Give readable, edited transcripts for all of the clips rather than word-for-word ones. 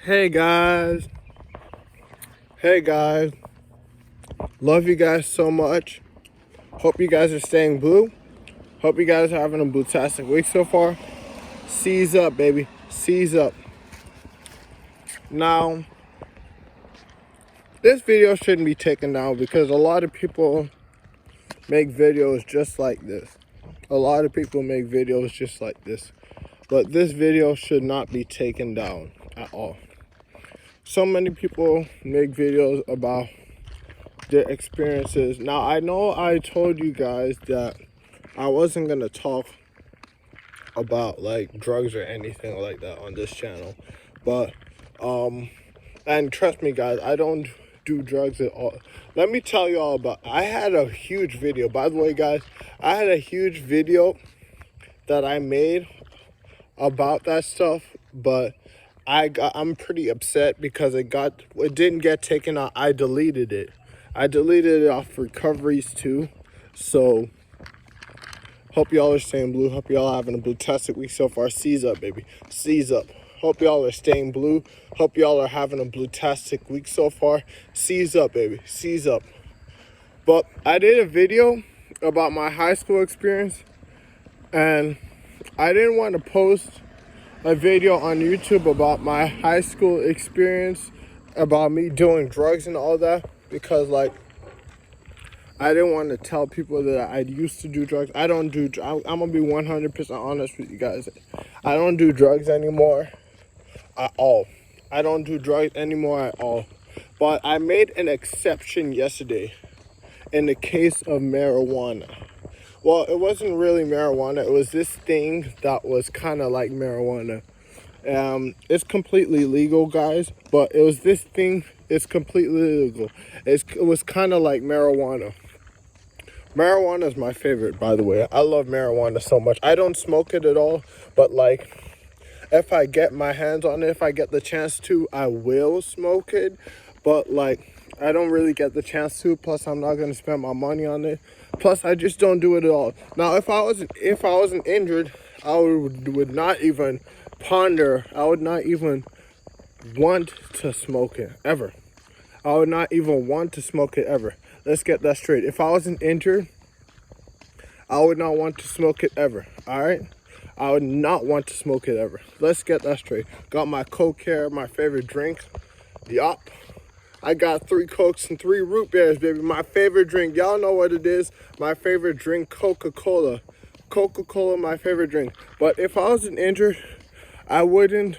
Hey guys, hey guys, love you guys so much. Hope you guys are staying blue. Hope you guys are having a blue-tastic week so far. Seize up, baby, seize up. Now, this video shouldn't be taken down because a lot of people make videos just like this. A lot of people make videos just like this. But this video should not be taken down at all. So many people make videos about their experiences. Now, I know I told you guys that I wasn't going to talk about like drugs or anything like that on this channel. But, and trust me guys, I don't do drugs at all. Let me tell you all about, I had a huge video. By the way guys, I had a huge video that I made about that stuff, but I'm pretty upset because it didn't get taken out. I deleted it. I deleted it off recoveries too. So hope y'all are staying blue. Hope y'all having a blue-tastic week so far. Seize up, baby. Seize up. Hope y'all are staying blue. Hope y'all are having a blue-tastic week so far. Seize up, baby. Seize up. But I did a video about my high school experience, and I didn't want to post a video on YouTube about my high school experience, about me doing drugs and all that, because like I didn't want to tell people that I used to do drugs. I don't do. I'm gonna be 100% honest with you guys. I don't do drugs anymore at all. I don't do drugs anymore at all. But I made an exception yesterday in the case of marijuana. Well, it wasn't really marijuana. It was this thing that was kind of like marijuana. It's completely legal, guys, but it was this thing. It's completely illegal. It was kind of like marijuana. Marijuana is my favorite, by the way. I love marijuana so much. I don't smoke it at all, but like, if I get my hands on it, if I get the chance to, I will smoke it. But like, I don't really get the chance to. Plus, I'm not gonna spend my money on it. Plus, I just don't do it at all. Now, if I wasn't injured, I would not even ponder. I would not even want to smoke it ever. I would not even want to smoke it ever. Let's get that straight. If I wasn't injured, I would not want to smoke it ever. All right? I would not want to smoke it ever. Let's get that straight. Got my Coke here, my favorite drink. Yup. I got 3 Cokes and 3 root beers, baby. My favorite drink. Y'all know what it is. My favorite drink, Coca-Cola. Coca-Cola, my favorite drink. But if I wasn't injured, I wouldn't,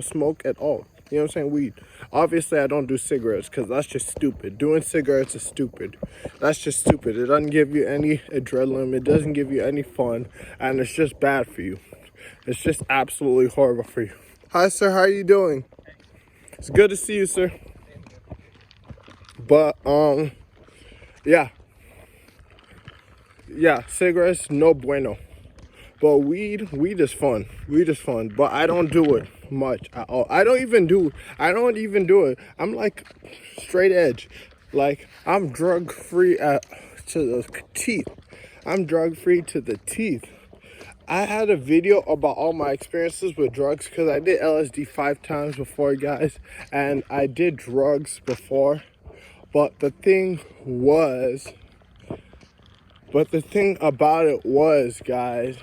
smoke at all. You know what I'm saying? Weed. Obviously, I don't do cigarettes because that's just stupid. Doing cigarettes is stupid. That's just stupid. It doesn't give you any adrenaline. It doesn't give you any fun. And it's just bad for you. It's just absolutely horrible for you. Hi, sir. How are you doing? It's good to see you, sir. But, yeah. Yeah, cigarettes, no bueno. But weed is fun. Weed is fun. But I don't do it much at all. I don't even do it. I'm like straight edge. Like, I'm drug free to the teeth. I'm drug free to the teeth. I had a video about all my experiences with drugs because I did LSD 5 times before, guys. And I did drugs before. But the thing about it was, guys,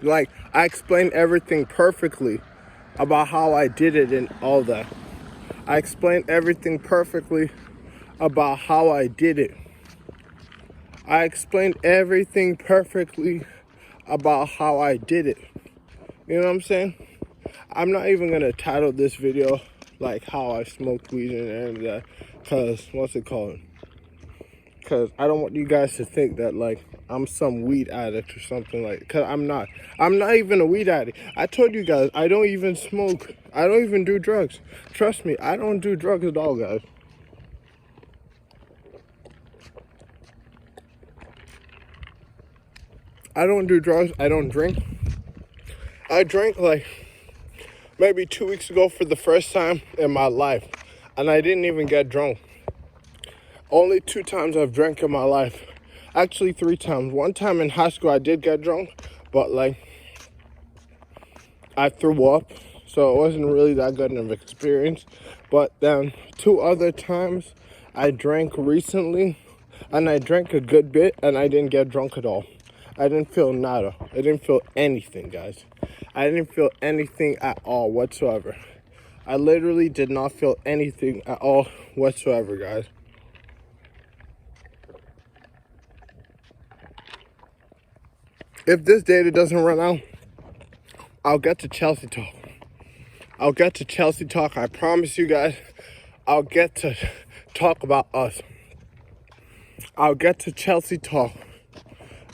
like, I explained everything perfectly about how I did it and all that. I explained everything perfectly about how I did it. I explained everything perfectly about how I did it. You know what I'm saying? I'm not even going to title this video like how I smoked weed and any of that. Because, because I don't want you guys to think that like I'm some weed addict or something like, because I'm not even a weed addict. I told you guys, I don't even smoke. I don't even do drugs. Trust me, I don't do drugs at all, guys. I don't do drugs. I don't drink. I drank like maybe 2 weeks ago for the first time in my life, and I didn't even get drunk. Only 2 times I've drank in my life. Actually, 3 times. One time in high school I did get drunk, but like I threw up, so it wasn't really that good of an experience. But then 2 other times I drank recently, and I drank a good bit, and I didn't get drunk at all. I didn't feel nada. I didn't feel anything, guys. I didn't feel anything at all whatsoever. I literally did not feel anything at all whatsoever, guys. If this data doesn't run out, I'll get to Chelsea talk. I'll get to Chelsea talk. I promise you guys, I'll get to talk about us. I'll get to Chelsea talk.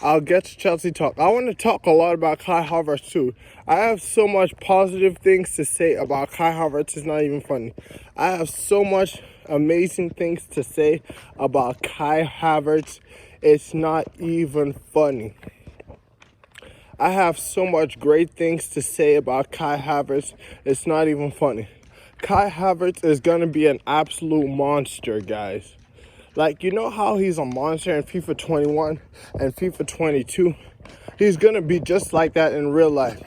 I'll get to Chelsea talk. I want to talk a lot about Kai Havertz too. I have so much positive things to say about Kai Havertz. It's not even funny. I have so much amazing things to say about Kai Havertz. It's not even funny. I have so much great things to say about Kai Havertz. It's not even funny. Kai Havertz is going to be an absolute monster, guys. Like, you know how he's a monster in FIFA 21 and FIFA 22? He's going to be just like that in real life.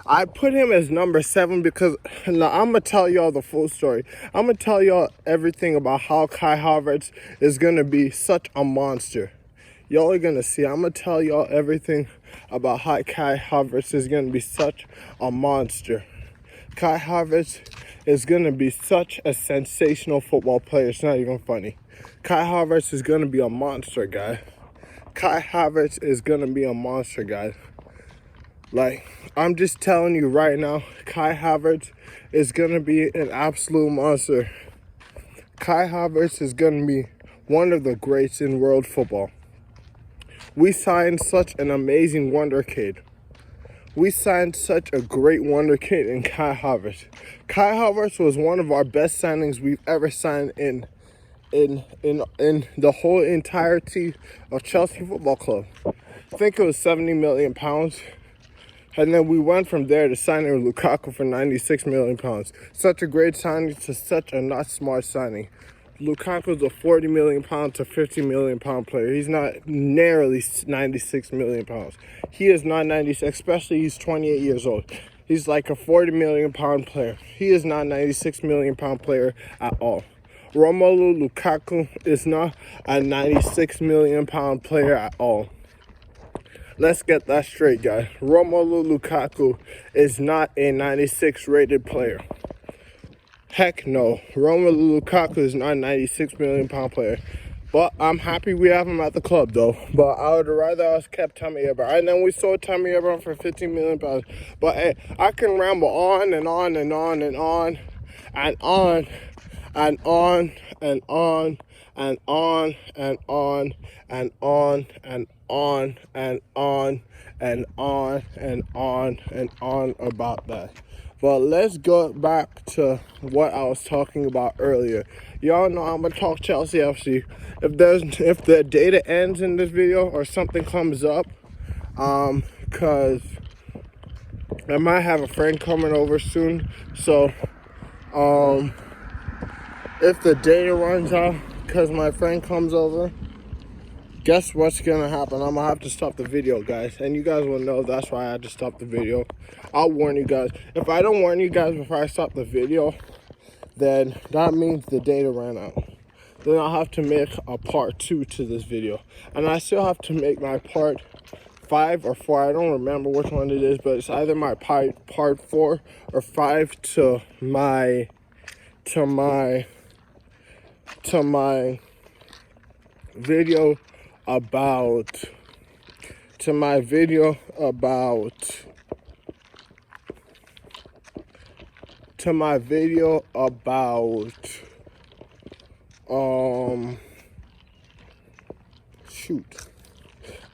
I put him as number 7 because now I'm going to tell y'all the full story. I'm going to tell y'all everything about how Kai Havertz is going to be such a monster. Y'all are going to see. I'm going to tell y'all everything about how Kai Havertz is going to be such a monster. Kai Havertz is going to be such a sensational football player. It's not even funny. Kai Havertz is going to be a monster, guy. Kai Havertz is going to be a monster, guys. Like, I'm just telling you right now, Kai Havertz is going to be an absolute monster. Kai Havertz is going to be one of the greats in world football. We signed such an amazing wonder kid. We signed such a great wonder kid in Kai Havertz. Kai Havertz was one of our best signings we've ever signed in the whole entirety of Chelsea Football Club. I think it was 70 million pounds. And then we went from there to signing Lukaku for 96 million pounds. Such a great signing to such a not smart signing. Lukaku's a 40 million pound to 50 million pound player. He's not nearly 96 million pounds. He is not 96, especially he's 28 years old. He's like a 40 million pound player. He is not 96 million pound player at all. Romelu Lukaku is not a 96 million pound player at all. Let's get that straight, guys. Romelu Lukaku is not a 96 rated player. Heck no. Romelu Lukaku is not a 96 million pound player. But I'm happy we have him at the club, though. But I would rather us kept Tammy Abraham. And then we sold Tammy Abraham for 15 million pounds. But hey, I can ramble on and on and on and on and on and on and on and on and on and on and on and on and on and on and on about that. But let's go back to what I was talking about earlier. Y'all know I'm gonna talk Chelsea FC. If the data ends in this video or something comes up, cause I might have a friend coming over soon. So if the data runs out because my friend comes over, guess what's gonna happen? I'm gonna have to stop the video, guys. And you guys will know that's why I had to stop the video. I'll warn you guys. If I don't warn you guys before I stop the video, then that means the data ran out. Then I'll have to make a part 2 to this video. And I still have to make my part 5 or 4. I don't remember which one it is, but it's either my part 4 or 5 to my video about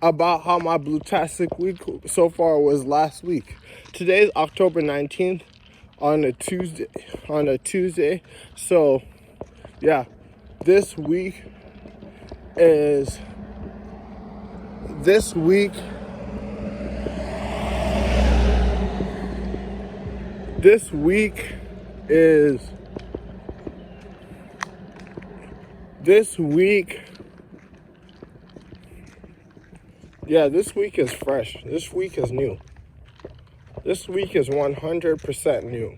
about how my Blutastic week so far was last week. Today is October 19th on a Tuesday. So yeah, this week is This week is fresh. This week is new. This week is 100% new.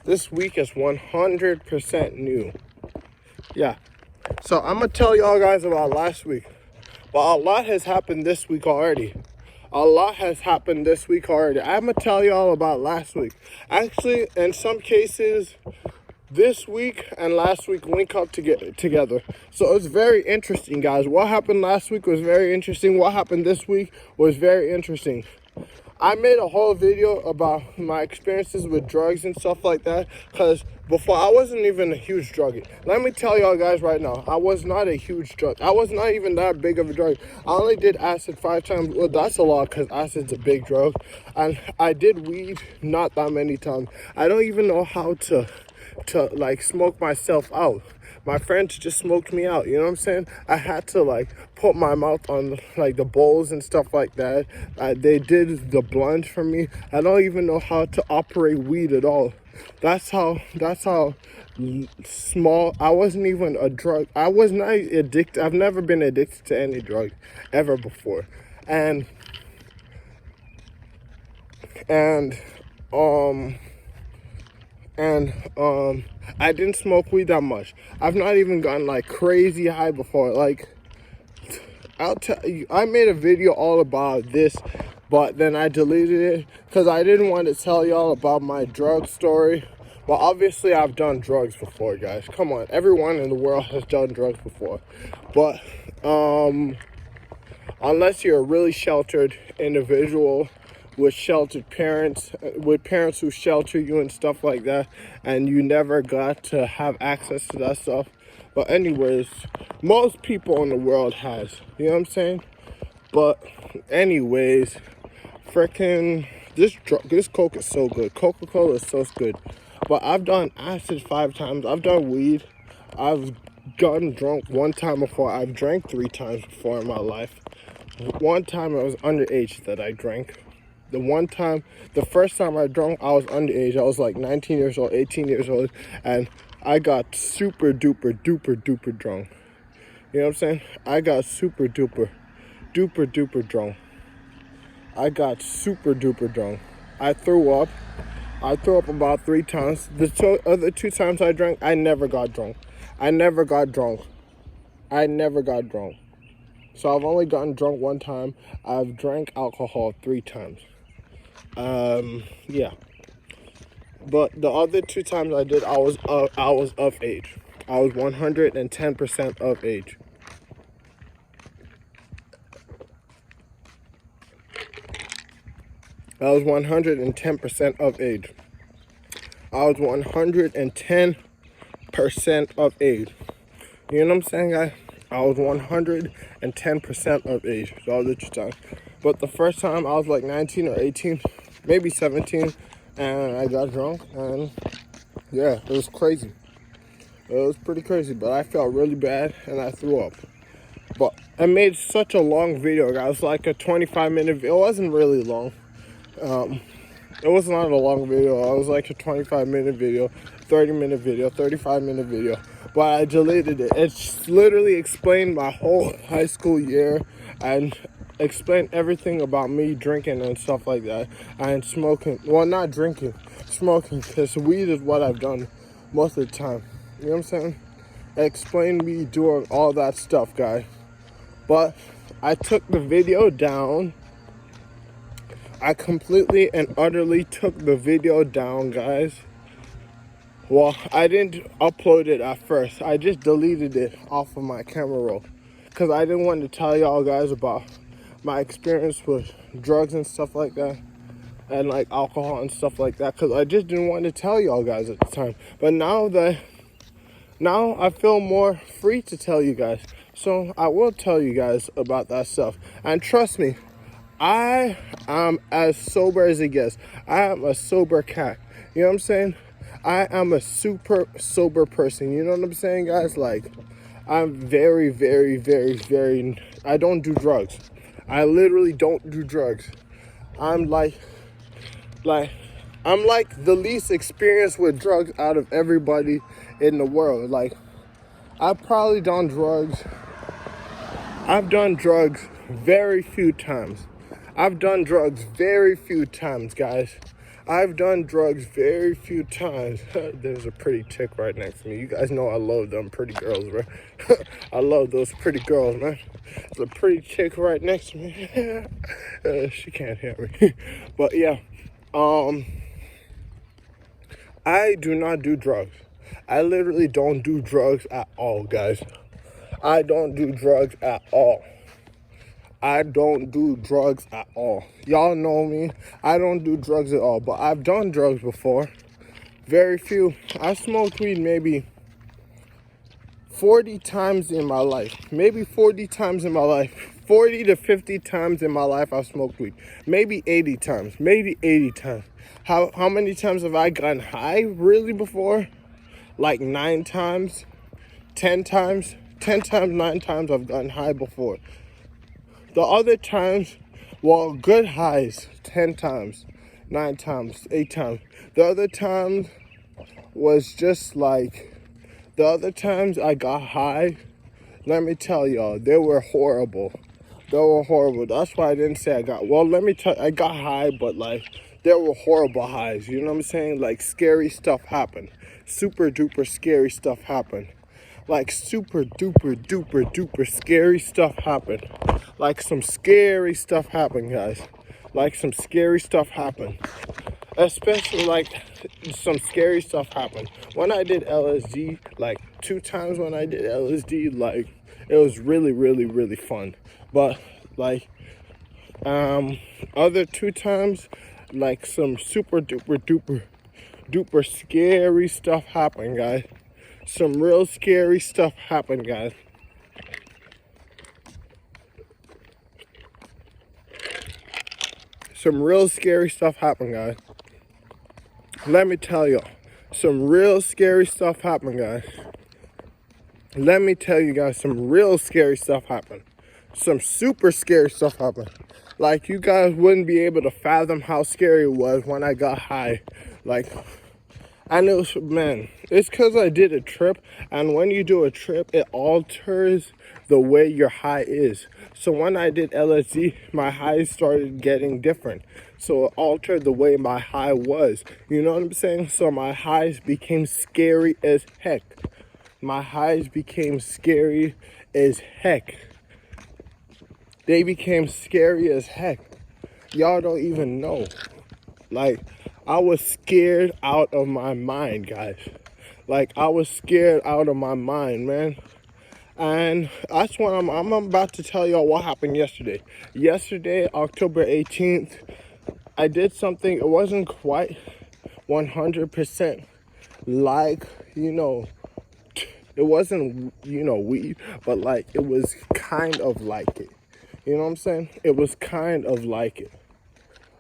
This week is 100% new. Yeah. So I'm going to tell y'all guys about last week. But a lot has happened this week already. A lot has happened this week already. I'm going to tell y'all about last week. Actually, in some cases, this week and last week link up together. So it's very interesting, guys. What happened last week was very interesting. What happened this week was very interesting. I made a whole video about my experiences with drugs and stuff like that, because before I wasn't even a huge druggie. Let me tell y'all guys right now, I was not a huge drug. I was not even that big of a drug. I only did acid 5 times. Well, that's a lot because acid's a big drug. And I did weed not that many times. I don't even know how to like smoke myself out. My friends just smoked me out, you know what I'm saying? I had to like put my mouth on like the bowls and stuff like that. They did the blunt for me. I don't even know how to operate weed at all. That's how small. I wasn't even a drug. I was not addicted. I've never been addicted to any drug ever before. And I didn't smoke weed that much. I've not even gotten like crazy high before. Like, I'll tell you, I made a video all about this, but then I deleted it because I didn't want to tell y'all about my drug story. Well, obviously I've done drugs before, guys. Come on, everyone in the world has done drugs before. But unless you're a really sheltered individual with sheltered parents, with parents who shelter you and stuff like that, and you never got to have access to that stuff. But anyways, most people in the world has, you know what I'm saying? But anyways, freaking this Coke is so good. Coca-Cola is so good. But I've done acid 5 times. I've done weed. I've gotten drunk 1 time before. I've drank 3 times before in my life. 1 time I was underage that I drank. The first time I drank, I was underage. I was like 19 years old, 18 years old, and I got super duper drunk. You know what I'm saying? I got super duper drunk. I got super duper drunk. I threw up. I threw up about 3 times. The other 2 times I drank, I never got drunk. I never got drunk. So I've only gotten drunk 1 time. I've drank alcohol 3 times. Yeah. But the other 2 times I did, I was of age. I was 110% of age. I was 110% of age. I was 110% of age. You know what I'm saying, guys? I was 110% of age the other 2 times. But the first time I was like 19 or 18, maybe 17, and I got drunk, and yeah, it was crazy. It was pretty crazy, but I felt really bad, and I threw up. But I made such a long video, guys, like a 25-minute video. It wasn't really long. It was not a long video. It was like a 25-minute video, 30-minute video, 35-minute video. But I deleted it. It's literally explained my whole high school year and explained everything about me drinking and stuff like that and smoking. Well, not drinking, smoking, because weed is what I've done most of the time. You know what I'm saying? Explain me doing all that stuff, guys. But I took the video down. I completely and utterly took the video down, guys. Well, I didn't upload it at first. I just deleted it off of my camera roll because I didn't want to tell y'all guys about my experience with drugs and stuff like that, and like alcohol and stuff like that, because I just didn't want to tell y'all guys at the time. But now I feel more free to tell you guys, so I will tell you guys about that stuff. And trust me, I am as sober as it gets. I am a sober cat. You know what I'm saying? I am a super sober person. You know what I'm saying, guys? Like, I'm very, very, very, very, I don't do drugs. I literally don't do drugs. I'm like the least experienced with drugs out of everybody in the world. Like, I've probably done drugs. I've done drugs very few times. I've done drugs very few times, guys. I've done drugs very few times. There's a pretty chick right next to me. You guys know I love them pretty girls, right? I love those pretty girls, man. There's a pretty chick right next to me. She can't hear me. But yeah, I do not do drugs. I literally don't do drugs at all, guys. I don't do drugs at all. I don't do drugs at all. Y'all know me. I don't do drugs at all. But I've done drugs before. Very few. I smoked weed maybe 40 times in my life. Maybe 40 times in my life. 40 to 50 times in my life I've smoked weed. Maybe 80 times. Maybe 80 times. How many times have I gotten high really before? Like 9 times? 10 times? 10 times, 9 times I've gotten high before. The other times, well, good highs, 10 times, 9 times, 8 times. The other times was just like, the other times I got high, let me tell y'all, they were horrible. They were horrible. That's why I didn't say I got, well, let me tell you, I got high, but like, they were horrible highs. You know what I'm saying? Like, scary stuff happened. Super duper scary stuff happened. Like, super duper duper duper scary stuff happened. Like, some scary stuff happened, guys. Like, some scary stuff happened. Especially, like, some scary stuff happened. When I did LSD, like, 2 times when I did LSD, like, it was really, really, really fun. But, like, other 2 times, like, some super duper duper duper scary stuff happened, guys. Some real scary stuff happened, guys. Some real scary stuff happened, guys. Let me tell y'all. Some real scary stuff happened, guys. Let me tell you guys, some real scary stuff happened. Some super scary stuff happened. Like, you guys wouldn't be able to fathom how scary it was when I got high. Like, and it was, man, it's because I did a trip, and when you do a trip, it alters the way your high is. So when I did LSD, my highs started getting different. So it altered the way my high was. You know what I'm saying? So my highs became scary as heck. My highs became scary as heck. They became scary as heck. Y'all don't even know. Like, I was scared out of my mind, guys. Like, I was scared out of my mind, man. And that's what I'm about to tell y'all what happened yesterday. Yesterday, October 18th, I did something. It wasn't quite 100% like, it wasn't, weed, but like, it was kind of like it. You know what I'm saying? It was kind of like it.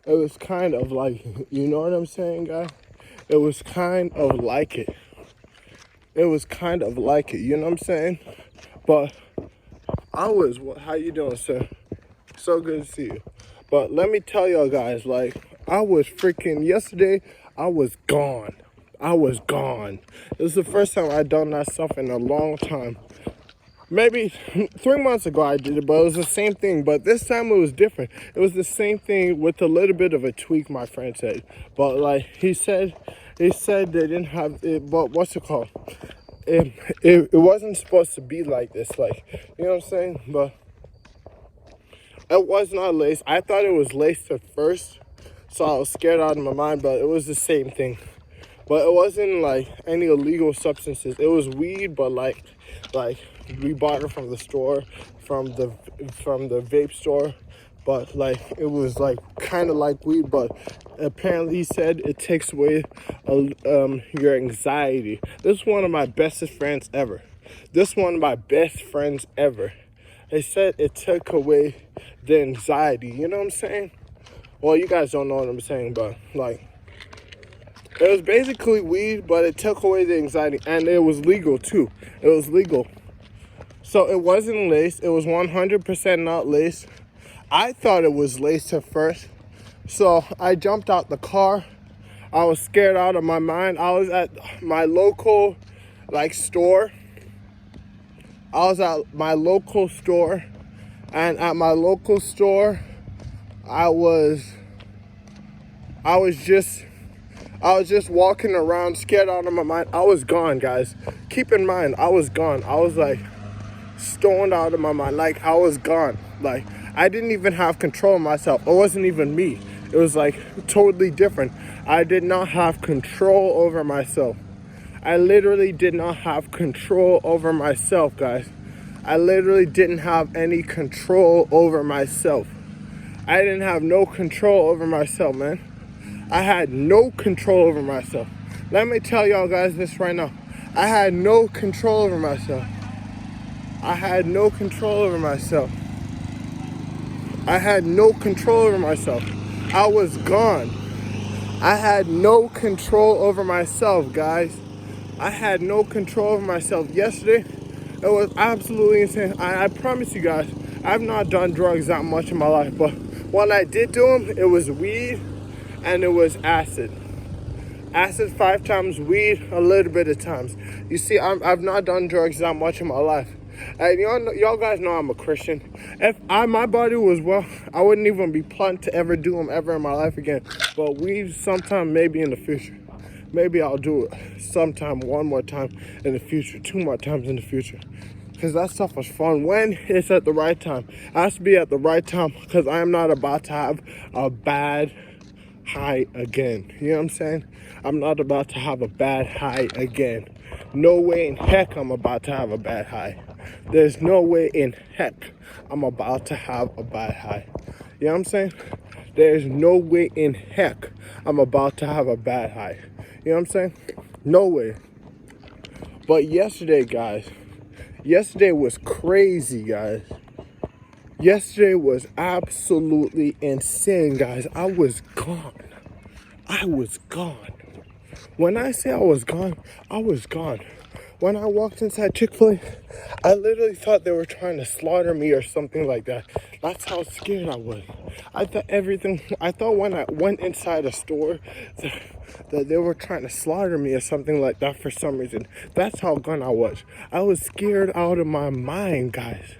It was kind of like it. You know what I'm saying, guys? It was kind of like it. It was kind of like it. You know what I'm saying? But how you doing, sir? So good to see you. But let me tell y'all guys, like, I was freaking, yesterday, I was gone. I was gone. This is the first time I'd done that stuff in a long time. Maybe 3 months ago I did it, but it was the same thing. But this time it was different. It was the same thing with a little bit of a tweak, my friend said. But like he said they didn't have it. But what's it called? It wasn't supposed to be like this. Like, you know what I'm saying? But it was not laced. I thought it was laced at first, so I was scared out of my mind. But it was the same thing. But it wasn't like any illegal substances. It was weed, but like we bought it from the store, from the vape store. But like it was like kind of like weed, but apparently he said it takes away your anxiety. This is one of my bestest friends ever. This is one of my best friends ever. They said it took away the anxiety. You know what I'm saying? Well, you guys don't know what I'm saying, but like, it was basically weed, but it took away the anxiety, and it was legal too. It was legal. So it wasn't laced. It was 100% not laced. I thought it was laced at first. So I jumped out the car. I was scared out of my mind. I was at my local store. I was at my local store, and at my local store, I was just walking around scared out of my mind. I was gone, guys. Keep in mind, I was gone. I was like stoned out of my mind. Like, I was gone. Like, I didn't even have control of myself. It wasn't even me. It was like totally different. I did not have control over myself. I literally did not have control over myself, guys. I literally didn't have any control over myself. I didn't have no control over myself, man. I had no control over myself. Let me tell y'all guys this right now. I had no control over myself. I had no control over myself. I had no control over myself. I was gone. I had no control over myself, guys. I had no control over myself. Yesterday, it was absolutely insane. I promise you guys, I've not done drugs that much in my life, but when I did do them, it was weed and it was acid. Acid 5 times, weed a little bit of times. You see, I've not done drugs that much in my life. And y'all guys know I'm a Christian. If my body was well, I wouldn't even be planning to ever do them ever in my life again. But weed sometime, maybe in the future. Maybe I'll do it sometime, one more time in the future, 2 more times in the future. Because that stuff was fun when it's at the right time. It has to be at the right time because I am not about to have a bad high again. You know what I'm saying? I'm not about to have a bad high again. No way in heck I'm about to have a bad high. There's no way in heck I'm about to have a bad high. You know what I'm saying? There's no way in heck I'm about to have a bad high. You know what I'm saying? No way. But yesterday, guys, yesterday was crazy, guys. Yesterday was absolutely insane, guys. I was gone. I was gone. When I say I was gone, I was gone. When I walked inside Chick-fil-A, I literally thought they were trying to slaughter me or something like that. That's how scared I was. I thought when I went inside a store that they were trying to slaughter me or something like that for some reason. That's how gone I was. I was scared out of my mind, guys.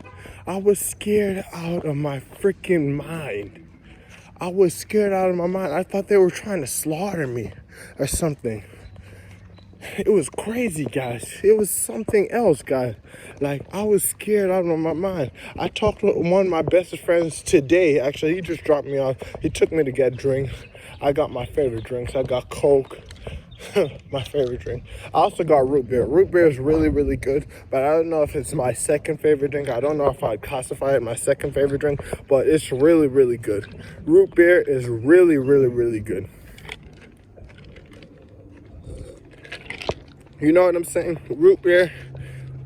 I was scared out of my freaking mind. I was scared out of my mind. I thought they were trying to slaughter me or something. It was crazy, guys. It was something else, guys. Like, I was scared out of my mind. I talked to one of my best friends today. Actually, he just dropped me off. He took me to get drinks. I got my favorite drinks. I got Coke. My favorite drink. I also got root beer. Root beer is really, really good, but I don't know if it's my second favorite drink. I don't know if I'd classify it my second favorite drink, but it's really, really good. Root beer is really, really, really good. You know what I'm saying? Root beer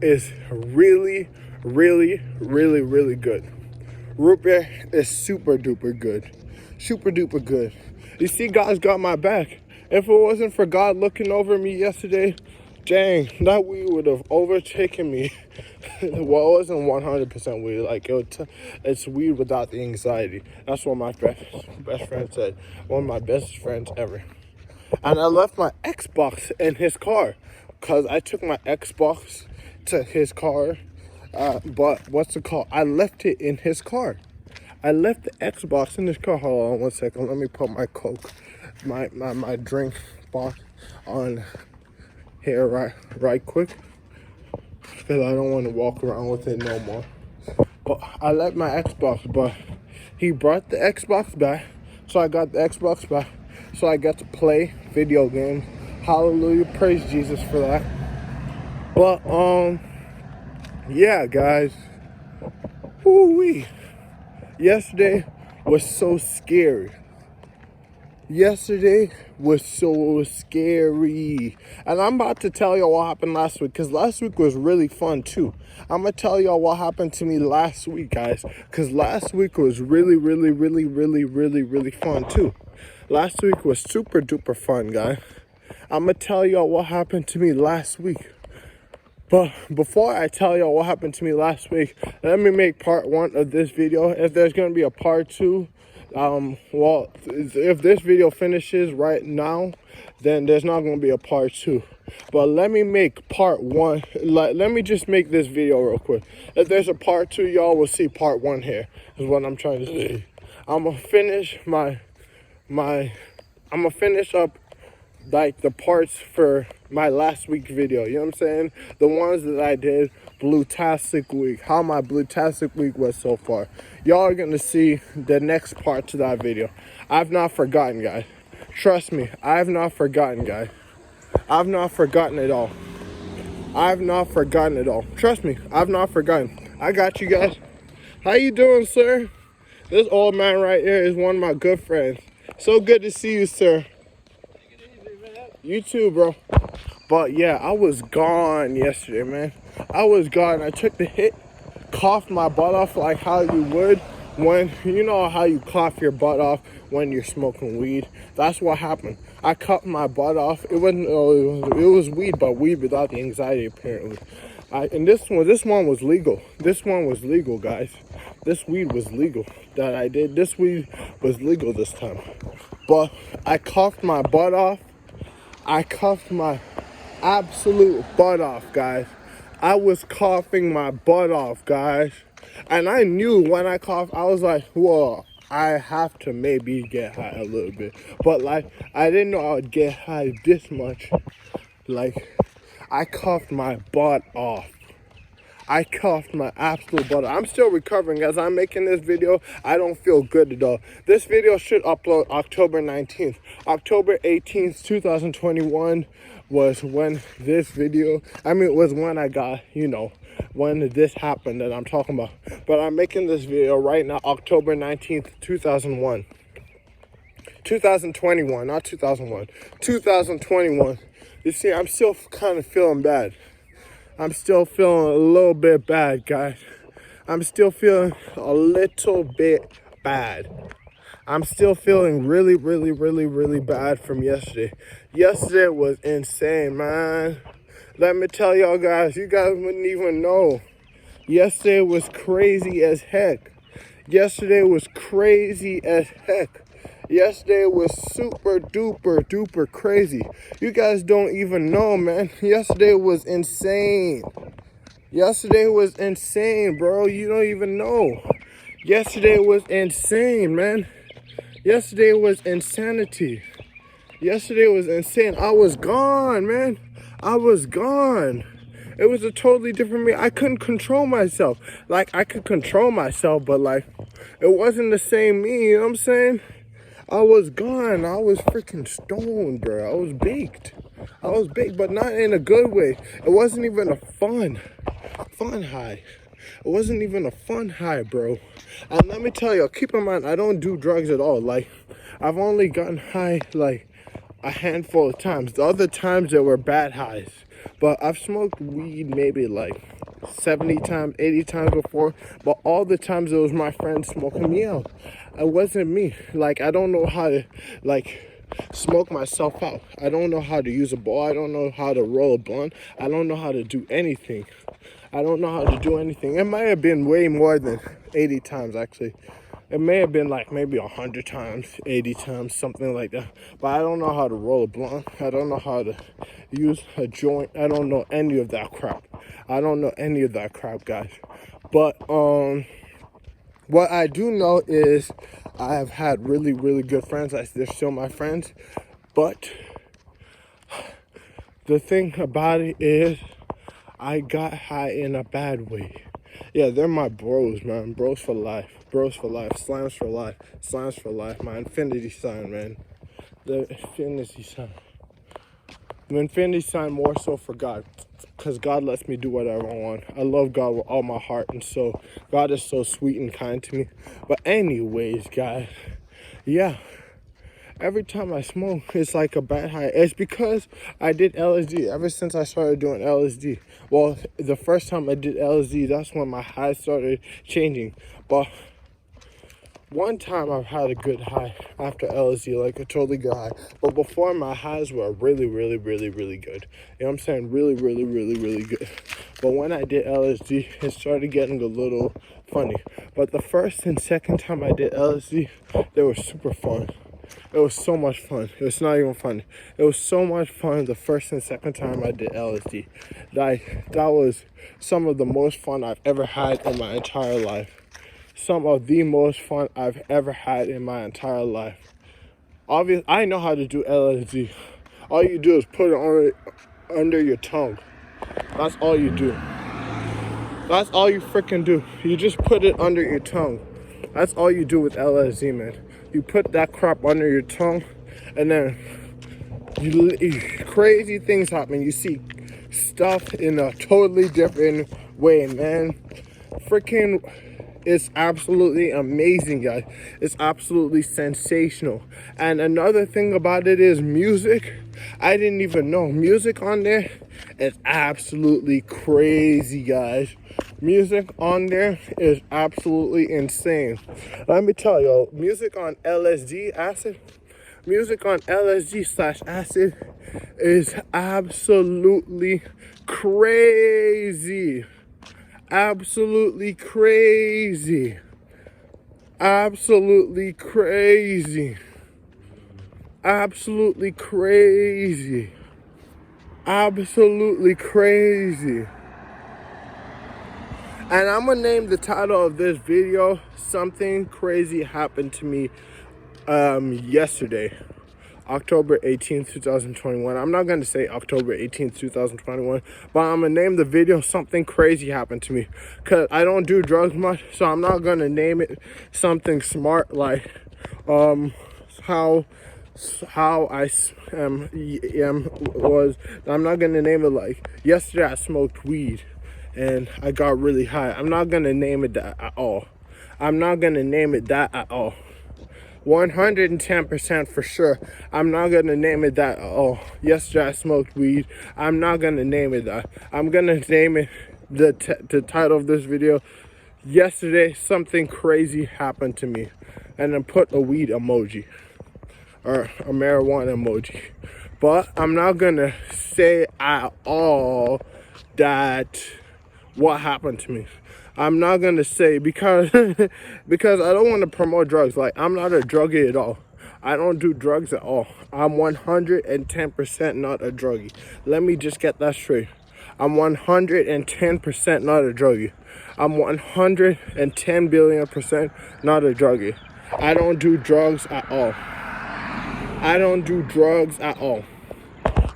is really, really, really, really good. Root beer is super duper good. Super duper good. You see, God's got my back. If it wasn't for God looking over me yesterday, dang, that weed would have overtaken me. Well, it wasn't 100% weed. Like, it's weed without the anxiety. That's what my best friend said. One of my best friends ever. And I left my Xbox in his car. Because I took my Xbox to his car. But what's it called? I left it in his car. I left the Xbox in his car. Hold on 1 second. Let me put my Coke, my drink box on here right quick. Because I don't want to walk around with it no more. But I left my Xbox, but he brought the Xbox back. So I got the Xbox back. So I got to play video games. Hallelujah, praise Jesus for that. But yeah, guys, woo-wee. Yesterday was so scary. Yesterday was so scary. And I'm about to tell y'all what happened last week, because last week was really fun too. I'm gonna tell y'all what happened to me last week, guys, because last week was really, really, really, really, really, really fun too. Last week was super duper fun, guys. I'm going to tell y'all what happened to me last week. But before I tell y'all what happened to me last week, let me make part 1 of this video. If there's going to be a part 2, well, if this video finishes right now, then there's not going to be a part 2. But let me make part 1. Let me just make this video real quick. If there's a part 2, y'all will see part 1 here, is what I'm trying to say. I'm gonna finish I'm gonna finish up like the parts for my last week video, you know what I'm saying? The ones that I did Blue-tastic week, how my Blue-tastic week was so far. Y'all are gonna see the next part to that video. I've not forgotten, guys. Trust me, I've not forgotten, guys. I've not forgotten it all. I've not forgotten it all. Trust me, I've not forgotten. I got you guys. How you doing, sir? This old man right here is one of my good friends. So good to see you, sir. You too, bro. But yeah, I was gone yesterday, man. I was gone. I took the hit, coughed my butt off like how you would when, you know how you cough your butt off when you're smoking weed. That's what happened. I coughed my butt off. It was weed, but weed without the anxiety, apparently. And this one was legal. This one was legal, guys. This weed was legal that I did. This weed was legal this time. But I coughed my butt off. I coughed my absolute butt off, guys. I was coughing my butt off, guys. And I knew when I coughed, I was like, whoa, I have to maybe get high a little bit. But like, I didn't know I would get high this much. Like, I coughed my butt off. I coughed my absolute butt off. I'm still recovering as I'm making this video. I don't feel good at all. This video should upload October 19th. October 18th, 2021 was when this video, was when I got, when this happened that I'm talking about. But I'm making this video right now, October 19th, 2001. 2021, not 2001. 2021. You see, I'm still kind of feeling bad. I'm still feeling a little bit bad, guys. I'm still feeling a little bit bad. I'm still feeling really, really, really, really bad from yesterday. Yesterday was insane, man. Let me tell y'all guys, you guys wouldn't even know. Yesterday was crazy as heck. Yesterday was crazy as heck. Yesterday was super duper duper crazy. You guys don't even know, man. Yesterday was insane. Yesterday was insane, bro. You don't even know. Yesterday was insane, man. Yesterday was insanity. Yesterday was insane. I was gone, man. I was gone. It was a totally different me. I couldn't control myself. Like, I could control myself, but like, it wasn't the same me, you know what I'm saying? I was gone. I was freaking stoned, bro. I was baked. I was baked, but not in a good way. It wasn't even a fun high. It wasn't even a fun high, bro. And let me tell you, keep in mind, I don't do drugs at all. Like, I've only gotten high, like, a handful of times. The other times, there were bad highs. But I've smoked weed maybe, like, 70 times, 80 times before. But all the times, it was my friends smoking me out. It wasn't me. Like, I don't know how to, like, smoke myself out. I don't know how to use a ball. I don't know how to roll a blunt. I don't know how to do anything. I don't know how to do anything. It might have been way more than 80 times, actually. It may have been like maybe 100 times, 80 times, something like that. But I don't know how to roll a blunt. I don't know how to use a joint. I don't know any of that crap. I don't know any of that crap, guys. But, what I do know is I have had really, really good friends. They're still my friends. But the thing about it is I got high in a bad way. Yeah, they're my bros, man. Bros for life. Bros for life. Slams for life. Slams for life. My infinity sign, man. The infinity sign. The infinity sign more so for God. Because God lets me do whatever I want. I love God with all my heart and soul. God is so sweet and kind to me. But anyways, guys, yeah. Every time I smoke, it's like a bad high. It's because I did LSD. Ever since I started doing LSD. Well, the first time I did LSD, that's when my high started changing. But one time I've had a good high after LSD, like a totally good high. But before, my highs were really, really, really, really good. You know what I'm saying? Really, really, really, really good. But when I did LSD, it started getting a little funny. But the first and second time I did LSD, they were super fun. It was so much fun. It was not even funny. It was so much fun the first and second time I did LSD. Like, that was some of the most fun I've ever had in my entire life. some of the most fun I've ever had in my entire life. Obviously, I know how to do LSD. All you do is put it under your tongue. That's all you do. That's all you freaking do. You just put it under your tongue. That's all you do with LSD, man. You put that crap under your tongue, and then crazy things happen. You see stuff in a totally different way, man. Freaking, it's absolutely amazing, guys. It's absolutely sensational. And another thing about it is music. I didn't even know music on there is absolutely crazy, guys. Music on there is absolutely insane. Let me tell you, music on LSD acid, music on LSD/acid is absolutely crazy. Absolutely crazy. Absolutely crazy. Absolutely crazy. Absolutely crazy. And I'm gonna name the title of this video, Something Crazy Happened to Me yesterday, October 18th, 2021. I'm not gonna say October 18th, 2021, but I'm gonna name the video Something Crazy Happened to Me, because I don't do drugs much, so I'm not gonna name it something smart like how I was. I'm not gonna name it like yesterday I smoked weed and I got really high. I'm not gonna name it that at all. I'm not gonna name it that at all. 110% for sure. I'm not gonna name it that at all. Yesterday I smoked weed. I'm not gonna name it that. I'm gonna name it the title of this video, Yesterday Something Crazy Happened to Me, and then put a weed emoji or a marijuana emoji. But I'm not gonna say at all that what happened to me. I'm not gonna say because because I don't want to promote drugs. Like, I'm not a druggie at all. I don't do drugs at all. I'm 110% not a druggie. Let me just get that straight. I'm 110% not a druggie. I'm 110 billion% not a druggie. I don't do drugs at all. I don't do drugs at all.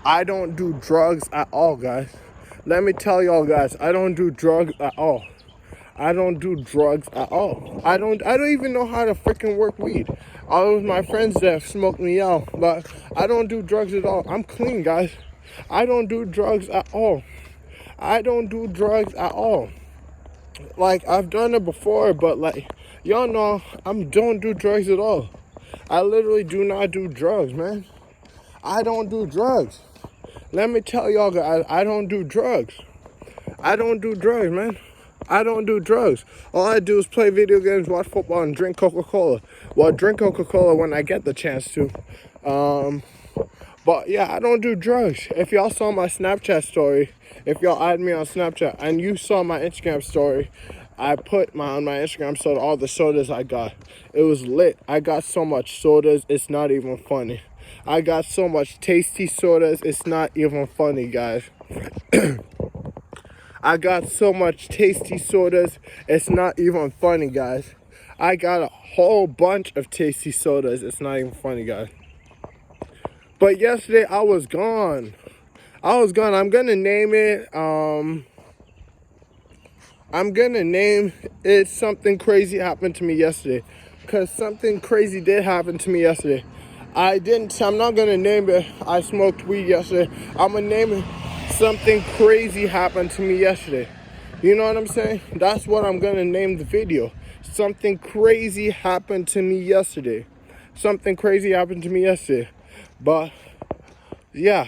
I don't do drugs at all, guys. Let me tell y'all, guys, I don't do drugs at all. I don't do drugs at all. I don't even know how to freaking work weed. All of my friends that smoked me out, but I don't do drugs at all. I'm clean, guys. I don't do drugs at all. I don't do drugs at all. Like, I've done it before, but like, y'all know I don't do drugs at all. I literally do not do drugs, man. I don't do drugs. Let me tell y'all, guys, I don't do drugs. I don't do drugs, man. I don't do drugs. All I do is play video games, watch football, and drink Coca-Cola. Well, drink Coca-Cola when I get the chance to. But yeah, I don't do drugs. If y'all saw my Snapchat story, if y'all add me on Snapchat, and you saw my Instagram story, I put on my Instagram story all the sodas I got. It was lit. I got so much sodas, it's not even funny. I got so much tasty sodas, it's not even funny, guys. I got so much tasty sodas, it's not even funny, guys. I got a whole bunch of tasty sodas, it's not even funny, guys. But yesterday I was gone. I'm gonna name it, Something Crazy Happened to Me Yesterday. Because something crazy did happen to me yesterday. I'm not gonna name it I smoked weed yesterday. I'm gonna name it Something Crazy Happened to Me Yesterday. You know what I'm saying? That's what I'm gonna name the video. Something Crazy Happened to Me Yesterday. Something Crazy Happened to Me Yesterday. But yeah,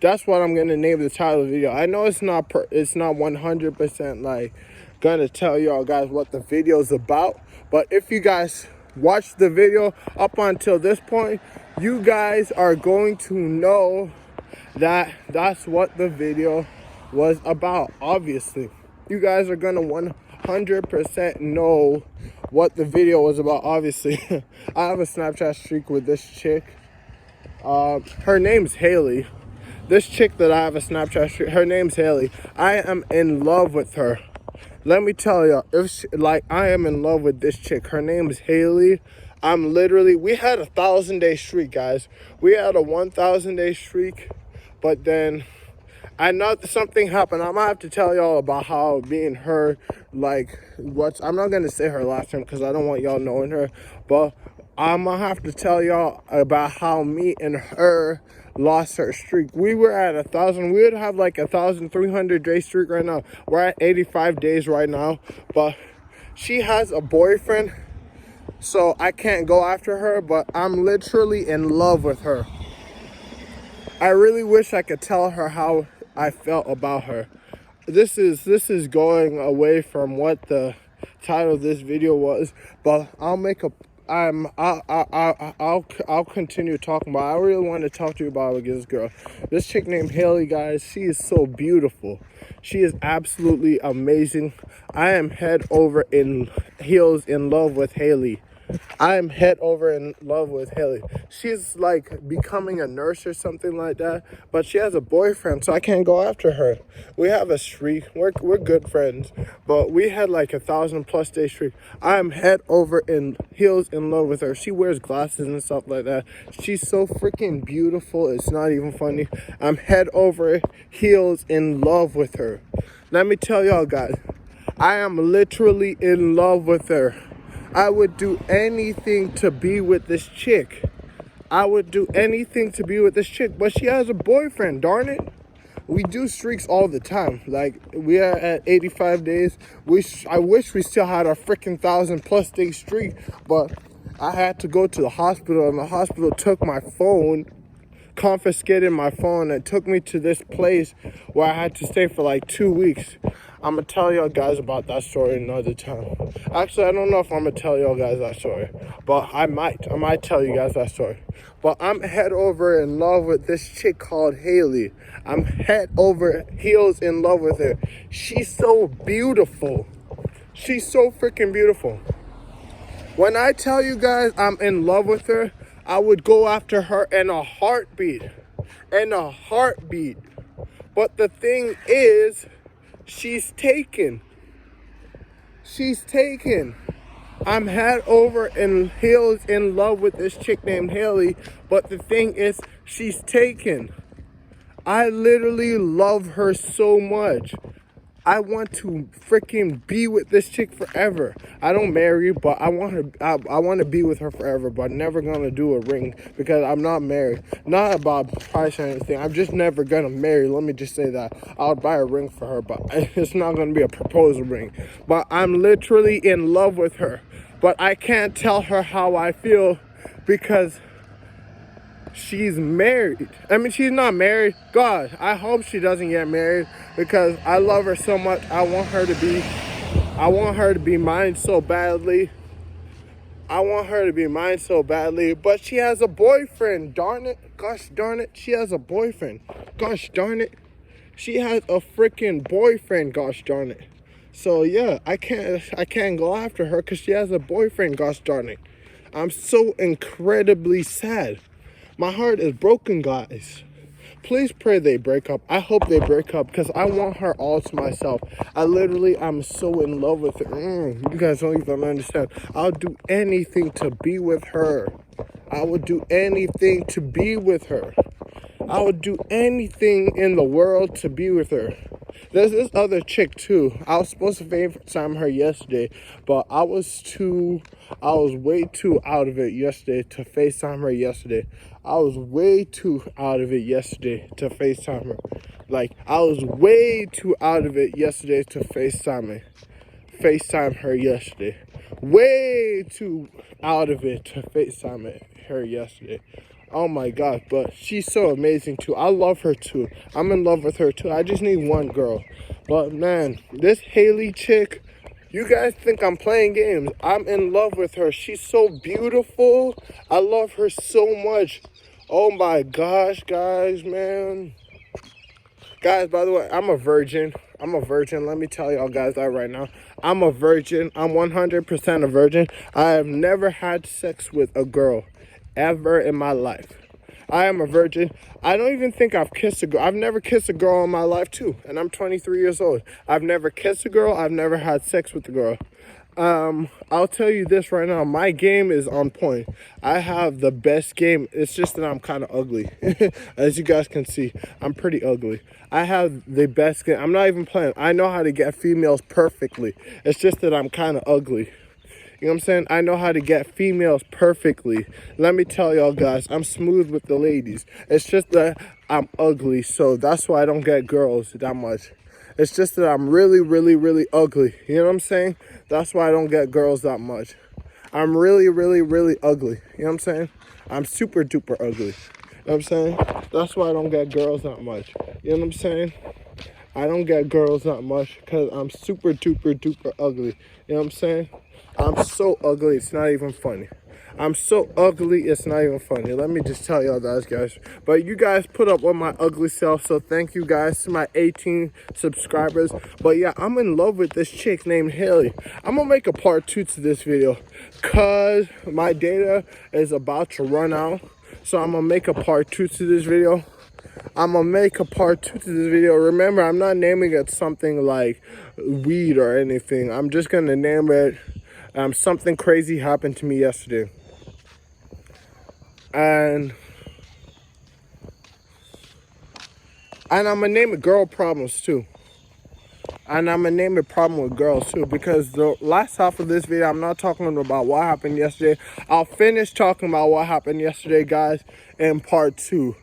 that's what I'm gonna name the title of the video. I know it's not 100% like gonna tell y'all guys what the video is about, but if you guys watch the video up until this point, you guys are going to know that that's what the video was about. Obviously, you guys are gonna 100% know what the video was about. Obviously, I have a Snapchat streak with this chick. Her name's Haley. This chick that I have a Snapchat streak, her name's Haley. I am in love with her. Let me tell you, like, I am in love with this chick. Her name is Haley. We had a 1,000-day streak, guys. We had a 1,000-day streak, but then I know something happened. I'm gonna have to tell y'all about how me and her, like, I'm not gonna say her last name because I don't want y'all knowing her, but I'm gonna have to tell y'all about how me and her lost her streak. We were at 1,000. We would have like 1,300-day streak right now. We're at 85 days right now, but she has a boyfriend, so I can't go after her, but I'm literally in love with her. I really wish I could tell her how I felt about her. This is going away from what the title of this video was, but I'll continue talking about. I really want to talk to you about this girl. This chick named Haley, guys. She is so beautiful. She is absolutely amazing. I am head over heels in love with Haley. I am head over in love with Haley. She's like becoming a nurse or something like that, but she has a boyfriend, so I can't go after her. We have a streak. We're good friends, but we had like 1,000+ day streak. I am head over in heels in love with her. She wears glasses and stuff like that. She's so freaking beautiful. It's not even funny. I'm head over heels in love with her. Let me tell y'all, guys, I am literally in love with her. I would do anything to be with this chick. I would do anything to be with this chick, but she has a boyfriend, darn it. We do streaks all the time. Like, we are at 85 days. I wish we still had our freaking 1,000+ day streak, but I had to go to the hospital, and the hospital took my phone, confiscated my phone, and took me to this place where I had to stay for like 2 weeks. I'm gonna tell y'all guys about that story another time. Actually, I don't know if I'm gonna tell y'all guys that story, but I might tell you guys that story. But I'm head over in love with this chick called Haley. I'm head over heels in love with her. She's so beautiful. She's so freaking beautiful. When I tell you guys I'm in love with her, I would go after her in a heartbeat. In a heartbeat. But the thing is, she's taken. She's taken. I'm head over in heels in love with this chick named Haley, but the thing is, she's taken. I literally love her so much. I want to freaking be with this chick forever. I don't marry, but I want her. I want to be with her forever, but never gonna do a ring because I'm not married. Not about price or anything. I'm just never gonna marry. Let me just say that. I'll buy a ring for her, but it's not gonna be a proposal ring. But I'm literally in love with her. But I can't tell her how I feel because she's married. I mean, she's not married. God, I hope she doesn't get married because I love her so much. I want her to be mine so badly. I want her to be mine so badly, but she has a boyfriend. Darn it. Gosh darn it. She has a boyfriend. Gosh darn it. She has a freaking boyfriend. Gosh darn it. So yeah, I can't go after her because she has a boyfriend. Gosh darn it. I'm so incredibly sad. My heart is broken, guys. Please pray they break up. I hope they break up because I want her all to myself. I'm so in love with her. You guys don't even understand. I'll do anything to be with her. I would do anything to be with her. I would do anything in the world to be with her. There's this other chick too. I was supposed to FaceTime her yesterday, but I was way too out of it yesterday to FaceTime her yesterday. I was way too out of it yesterday to FaceTime her. Like, I was way too out of it yesterday to FaceTime her yesterday. Way too out of it to FaceTime her yesterday. Oh my God, but she's so amazing too. I love her too. I'm in love with her too. I just need one girl. But man, this Haley chick, you guys think I'm playing games. I'm in love with her. She's so beautiful. I love her so much. Oh my gosh, guys, man. Guys, by the way, I'm a virgin. Let me tell y'all guys that right now. I'm a virgin. I'm 100% a virgin. I have never had sex with a girl ever in my life. I am a virgin. I don't even think I've kissed a girl. I've never kissed a girl in my life too, and I'm 23 years old. I've never kissed a girl. I've never had sex with a girl. I'll tell you this right now. My game is on point. I have the best game. It's just that I'm kind of ugly. As you guys can see, I'm pretty ugly. I have the best game. I'm not even playing. I know how to get females perfectly. It's just that I'm kind of ugly. You know what I'm saying? I know how to get females perfectly. Let me tell y'all guys, I'm smooth with the ladies. It's just that I'm ugly, so that's why I don't get girls that much. It's just that I'm really, really, really ugly. You know what I'm saying? That's why I don't get girls that much. I'm really, really, really ugly. You know what I'm saying? I'm super duper ugly. You know what I'm saying? That's why I don't get girls that much. You know what I'm saying? I don't get girls that much because I'm super duper duper ugly. You know what I'm saying? I'm so ugly, it's not even funny. I'm so ugly, it's not even funny. Let me just tell y'all that, guys. But you guys put up with my ugly self, so thank you guys to my 18 subscribers. But yeah, I'm in love with this chick named Haley. I'm gonna make a part 2 to this video because my data is about to run out. So I'm gonna make a part 2 to this video. I'm gonna make a part 2 to this video. Remember, I'm not naming it something like weed or anything. I'm just gonna name it something crazy happened to me yesterday. And I'm gonna name it girl problems too. And I'm gonna name it problem with girls too, because the last half of this video, I'm not talking about what happened yesterday. I'll finish talking about what happened yesterday, guys, in part 2.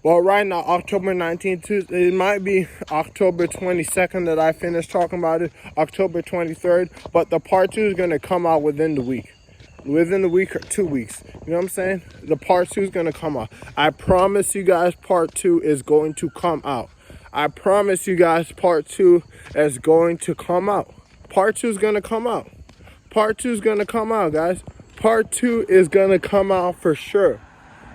Well, right now, October 19th, it might be October 22nd that I finish talking about it, October 23rd, but the part 2 is going to come out within the week. Within the week or 2 weeks. You know what I'm saying? The part 2 is going to come out. I promise you guys part 2 is going to come out. I promise you guys part 2 is going to come out. Part 2 is going to come out. Part 2 is going to come out, guys. Part 2 is going to come out for sure.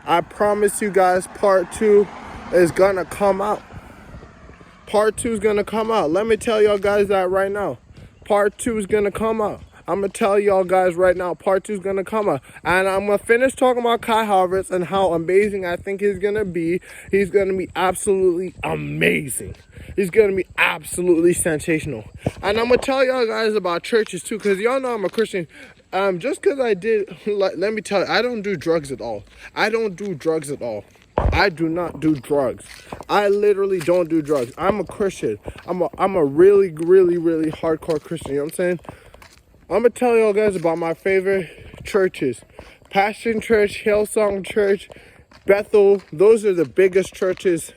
I promise you guys part 2 is gonna come out. Part 2 is gonna come out. Let me tell y'all guys that right now. Part 2 is gonna come out. I'm gonna tell y'all guys right now, part 2 is gonna come out. And I'm gonna finish talking about Kai Havertz and how amazing I think he's gonna be. He's gonna be absolutely amazing. He's gonna be absolutely sensational. And I'm gonna tell y'all guys about churches too, because y'all know I'm a Christian. Just because I did, let me tell you, I don't do drugs at all. I don't do drugs at all. I do not do drugs. I literally don't do drugs. I'm a Christian. I'm a really, really, really hardcore Christian. You know what I'm saying? I'm going to tell y'all guys about my favorite churches. Passion Church, Hillsong Church, Bethel. Those are the biggest churches,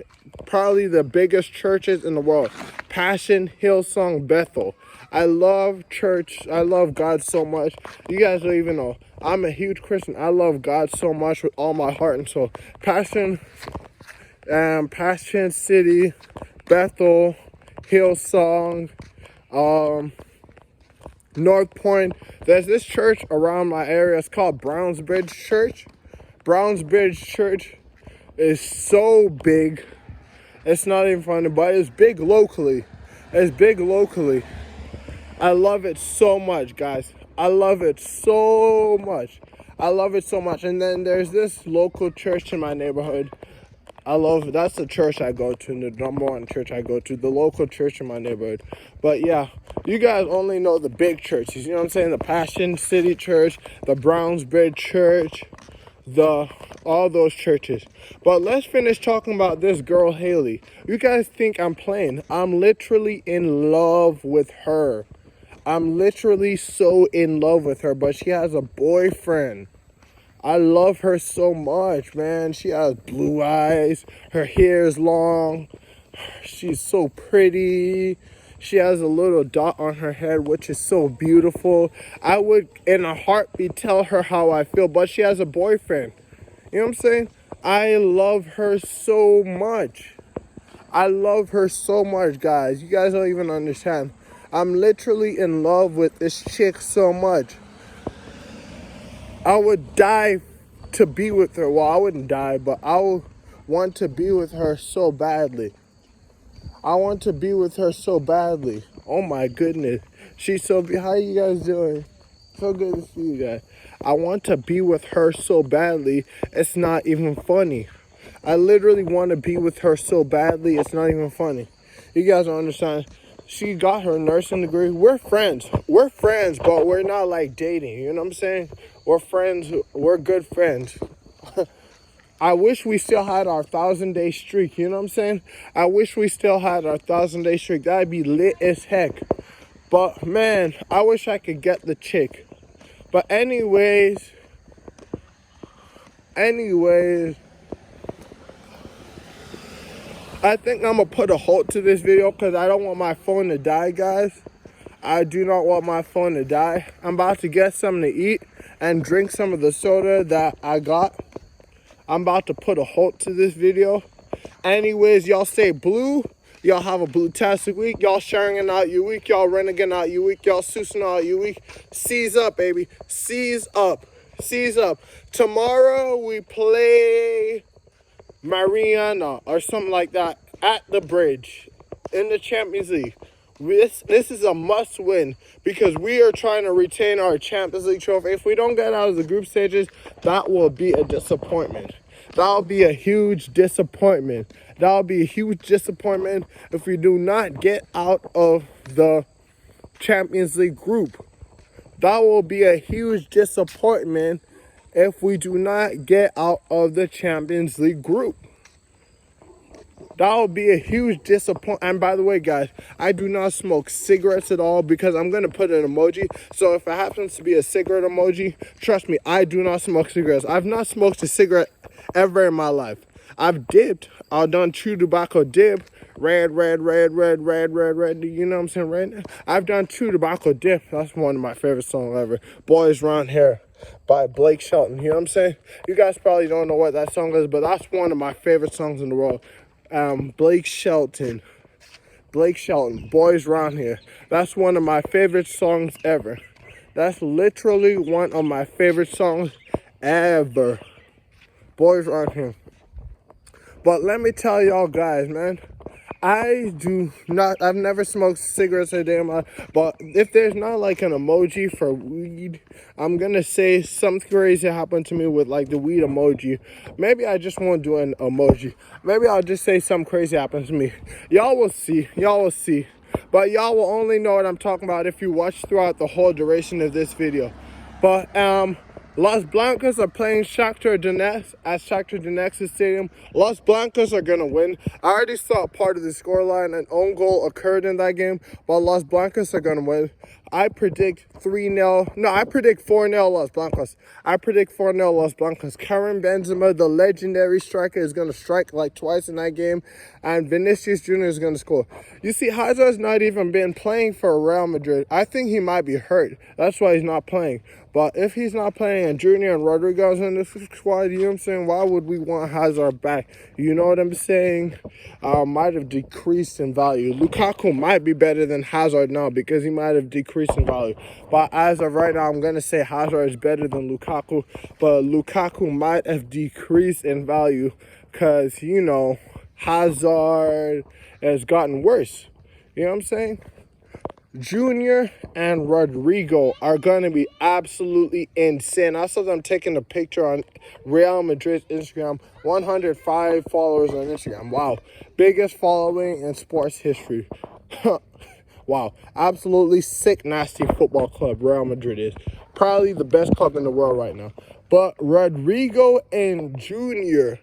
probably the biggest churches in the world. Passion, Hillsong, Bethel. I love church. I love God so much. You guys don't even know. I'm a huge Christian. I love God so much with all my heart and soul. Passion City, Bethel, Hillsong, North Point. There's this church around my area. It's called Brownsbridge Church. Brownsbridge Church is so big. It's not even funny, but it's big locally. It's big locally. I love it so much, guys. I love it so much. I love it so much. And then there's this local church in my neighborhood. That's the church I go to, the number one church I go to, the local church in my neighborhood. But yeah, you guys only know the big churches. You know what I'm saying? The Passion City Church, the Brownsbridge Church, all those churches. But let's finish talking about this girl, Haley. You guys think I'm playing. I'm literally in love with her. I'm literally so in love with her, but she has a boyfriend. I love her so much, man. She has blue eyes. Her hair is long. She's so pretty. She has a little dot on her head, which is so beautiful. I would, in a heartbeat, tell her how I feel, but she has a boyfriend. You know what I'm saying? I love her so much. I love her so much, guys. You guys don't even understand. I'm literally in love with this chick so much. I would die to be with her. Well, I wouldn't die, but I would want to be with her so badly. I want to be with her so badly. Oh my goodness. She's so, how you guys doing? So good to see you guys. I want to be with her so badly, it's not even funny. I literally want to be with her so badly, it's not even funny. You guys don't understand. She got her nursing degree. We're friends. We're friends, but we're not like dating. You know what I'm saying? We're friends. We're good friends. I wish we still had our 1,000-day streak. You know what I'm saying? I wish we still had our 1,000-day streak. That'd be lit as heck. But, man, I wish I could get the chick. But anyways, I think I'm going to put a halt to this video because I don't want my phone to die, guys. I do not want my phone to die. I'm about to get something to eat and drink some of the soda that I got. I'm about to put a halt to this video. Anyways, y'all stay blue. Y'all have a blue-tastic week. Y'all sharing out your week. Y'all reneging out your week. Y'all sousing out your week. Seize up, baby. Seize up. Seize up. Tomorrow we play Mariana or something like that at the bridge in the Champions League. This is a must win because we are trying to retain our Champions League trophy. If we don't get out of the group stages, that will be a disappointment. That'll be a huge disappointment. That'll be a huge disappointment if we do not get out of the Champions League group. That will be a huge disappointment if we do not get out of the Champions League group. That would be a huge disappointment. And by the way, guys, I do not smoke cigarettes at all because I'm going to put an emoji. So if it happens to be a cigarette emoji, trust me, I do not smoke cigarettes. I've not smoked a cigarette ever in my life. I've dipped. I've done chew tobacco dip. Red. You know what I'm saying? Red. I've done chew tobacco dip. That's one of my favorite songs ever. Boys Round Here by Blake Shelton. You know what I'm saying? You guys probably don't know what that song is, but that's one of my favorite songs in the world. Blake Shelton, Boys Round Here. That's one of my favorite songs ever. That's literally one of my favorite songs ever. Boys Round Here. But let me tell y'all guys, man, I've never smoked cigarettes a day in my life, but if there's not like an emoji for weed, I'm gonna say something crazy happened to me with like the weed emoji. Maybe I just won't do an emoji. Maybe I'll just say something crazy happened to me. Y'all will see. But y'all will only know what I'm talking about if you watch throughout the whole duration of this video. But Los Blancos are playing Shakhtar Donetsk at Shakhtar Donetsk Stadium. Los Blancos are going to win. I already saw part of the scoreline. An own goal occurred in that game, but Los Blancos are going to win. I predict 3-0. No, I predict 4-0 Los Blancos. Los Blancos. Karim Benzema, the legendary striker, is going to strike like twice in that game, and Vinicius Jr. is going to score. You see, Hazard's not even been playing for Real Madrid. I think he might be hurt. That's why he's not playing. But if he's not playing and Junior and Rodrigo's in this squad, you know what I'm saying? Why would we want Hazard back? You know what I'm saying? Might have decreased in value. Lukaku might be better than Hazard now because he might have decreased in value. But as of right now, I'm going to say Hazard is better than Lukaku. But Lukaku might have decreased in value because, you know, Hazard has gotten worse. You know what I'm saying? Junior and Rodrigo are going to be absolutely insane. I saw them taking a picture on Real Madrid's Instagram. 105 followers on Instagram. Wow. Biggest following in sports history. Wow. Absolutely sick, nasty football club Real Madrid is. Probably the best club in the world right now. But Rodrigo and Junior,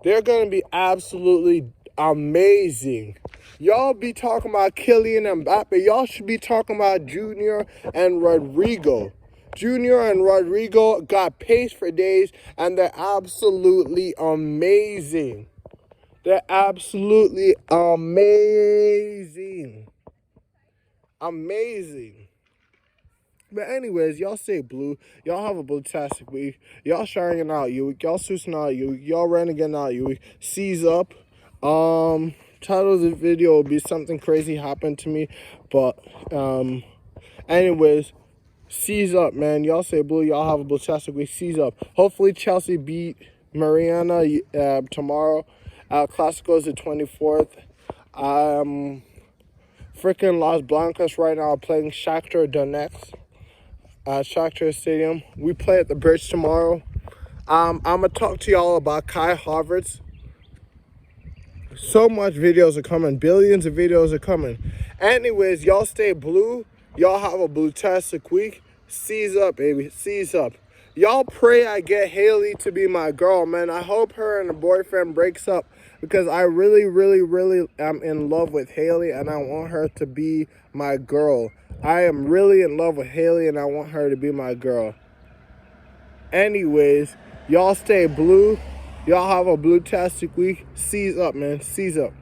they're going to be absolutely amazing. Y'all be talking about Kylian Mbappe. Y'all should be talking about Junior and Rodrigo. Junior and Rodrigo got pace for days, and they're absolutely amazing. They're absolutely amazing. Amazing. But anyways, y'all stay blue. Y'all have a blue-tastic week. Y'all sharing out your week. Y'all sousing out your week. Y'all reneging out your week. Seize up. Title of the video will be something crazy happened to me. But anyways, seize up, man. Y'all stay blue. Y'all have a blue-tastic week. Seize up. Hopefully Chelsea beat Mariana tomorrow. Clasico is the 24th. Freaking Los Blancos right now are playing Shakhtar Donetsk. Tractor Stadium. We play at the bridge tomorrow. I'm gonna talk to y'all about HAVARTZ. So much videos are coming. Billions of videos are coming. Anyways, y'all stay blue. Y'all have a blue-tastic week. Seize up, baby. Seize up. Y'all pray I get Haley to be my girl, man. I hope her and her boyfriend breaks up because I really, really, really am in love with Haley and I want her to be my girl. I am really in love with Haley and I want her to be my girl. Anyways, y'all stay blue. Y'all have a blue-tastic week. Seize up, man. Seize up.